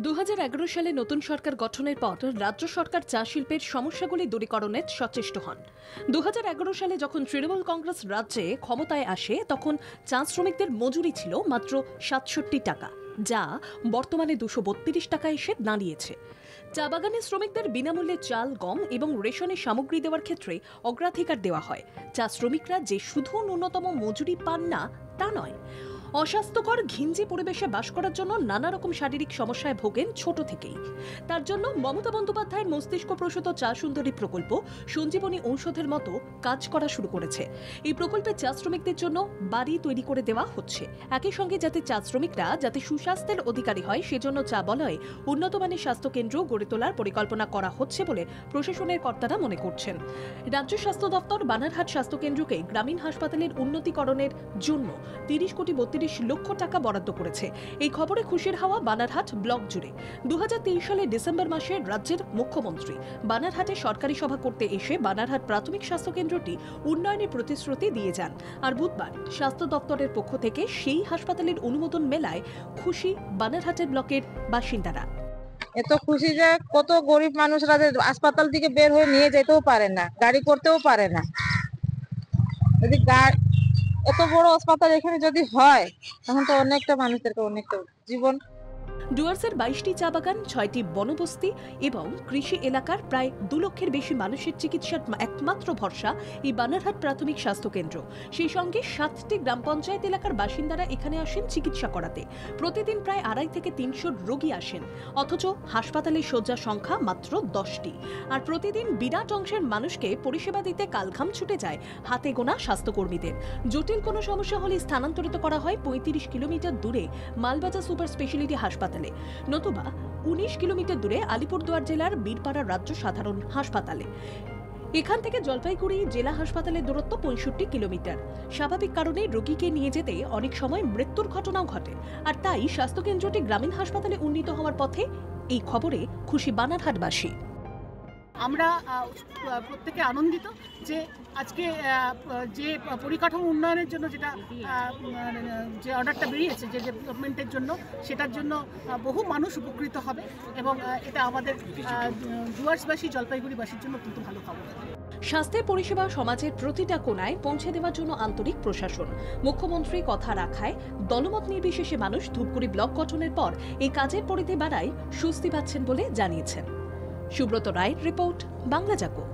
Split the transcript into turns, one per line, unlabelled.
2011 সালে নতুন সরকার গঠনের পর রাজ্য সরকার চা শিল্পের সমস্যাগুলি দূরীকরণে সচেষ্ট হন। 2011 সালে যখন তৃণমূল কংগ্রেস রাজ্যে ক্ষমতায় আসে তখন চা শ্রমিকদের মজুরি ছিল মাত্র 67 টাকা, যা বর্তমানে 232 টাকা এসে দাঁড়িয়েছে। চা বাগানের শ্রমিকদের বিনামূল্যে চাল, গম এবং রেশনের সামগ্রী দেওয়ার ক্ষেত্রে অগ্রাধিকার দেওয়া হয়। চা শ্রমিকরা যে শুধু ন্যূনতম মজুরি পান না তা নয়, অস্বাস্থ্যকর ঘিঞ্জি পরিবেশে বাস করার জন্য নানা রকম শারীরিক সমস্যায় ভোগেন ছোট থেকেই। তার জন্য মমতা বন্দ্যোপাধ্যায়ের মস্তিষ্ক প্রসূত চা সুন্দরী প্রকল্প সঞ্জীবনী ঔষধের মতো কাজ করা শুরু করেছে। এই প্রকল্পে চা শ্রমিকদের জন্য বাড়ি তৈরি করে দেওয়া হচ্ছে। একই সঙ্গে যাতে চা শ্রমিকরা যাতে সুস্বাস্থ্যের অধিকারী হয় সেজন্য চা বলয়ে উন্নত মানের স্বাস্থ্য কেন্দ্র গড়ে তোলার পরিকল্পনা করা হচ্ছে বলে প্রশাসনের কর্তারা মনে করছেন। রাজ্য স্বাস্থ্য দপ্তর বানারহাট স্বাস্থ্য কেন্দ্রকে গ্রামীণ হাসপাতালের উন্নতিকরণের জন্য 30,32 লক্ষ টাকা বরাদ্দ করেছে। এই খবরে খুশির হাওয়া বানারহাট ব্লক জুড়ে। 2023 সালের ডিসেম্বর মাসে রাজ্যের মুখ্যমন্ত্রী বানারহাটে সরকারি সভা করতে এসে বানারহাট প্রাথমিক স্বাস্থ্য কেন্দ্রটি উন্নয়নের প্রতিশ্রুতি দিয়ে যান। আর বুধবার স্বাস্থ্য দপ্তরের পক্ষ থেকে সেই হাসপাতালের অনুমোদন মেলায় খুশি বানারহাটের ব্লকের বাসিন্দারা।
এত খুশি যে কত গরিব মানুষরা হাসপাতাল থেকে বের হয়ে নিয়ে যেতেও পারে না, গাড়ি করতেও পারে না। যদি এত বড় হাসপাতাল এখানে যদি হয় তখন তো অনেকটা মানুষদেরকে অনেকটা জীবন।
ডুয়ার্সের 22টি চা বাগান, 6টি বনবস্তি এবং কৃষি এলাকার প্রায় 2 লক্ষের বেশি মানুষের চিকিৎসার একমাত্র ভরসা এই বানারহাট প্রাথমিক স্বাস্থ্য কেন্দ্র। সেই সঙ্গে 7টি গ্রাম পঞ্চায়েত এলাকার বাসিন্দারা এখানে আসেন চিকিৎসা করাতে। প্রতিদিন প্রায় 250 থেকে 300 রোগী আসেন, অথচ হাসপাতালের শয্যা সংখ্যা মাত্র 10টি। আর প্রতিদিন বিরাট অংশের মানুষকে পরিষেবা দিতে কালঘাম ছুটে যায় হাতে গোনা স্বাস্থ্যকর্মীদের। জটিল কোনো সমস্যা হলে স্থানান্তরিত করা হয় 35 কিলোমিটার দূরে মালবাজার সুপার স্পেশালিটি হাসপাতালে, নতুবা 19 কিলোমিটার দূরে আলিপুরদুয়ার জেলার বীরপাড়া রাজ্য সাধারণ হাসপাতালে। এখান থেকে জলপাইগুড়ি জেলা হাসপাতালের দূরত্ব 65 কিলোমিটার। স্বাভাবিক কারণে রোগীকে নিয়ে যেতে অনেক সময় মৃত্যুর ঘটনাও ঘটে। আর তাই স্বাস্থ্যকেন্দ্রটি গ্রামীণ হাসপাতালে উন্নীত হওয়ার পথে। এই খবরে খুশি বানারহাটবাসী।
আমরা প্রত্যেকে আনন্দিত যে আজকে যে পরিকাঠামো উন্নয়নের জন্য যে অর্ডারটা বেরিয়েছে, যে ডেভেলপমেন্টের জন্য, সেটার জন্য বহু মানুষ উপকৃত হবে এবং এটা আমাদের ডুয়ার্সবাসী, জলপাইগুড়িবাসীর জন্য কিন্তু ভালো খবর।
স্বাস্থ্যের পরিষেবা সমাজের প্রতিটা কোণায় পৌঁছে দেওয়ার জন্য আন্তরিক প্রশাসন। মুখ্যমন্ত্রী কথা রাখায় দলমত নির্বিশেষে মানুষ ধূপগুড়ি ব্লক গঠনের পর এই কাজের পরিধি বাড়ায় স্বস্তি পাচ্ছেন বলে জানিয়েছেন। সুব্রত রায়ের রিপোর্ট, বাংলা জাগো।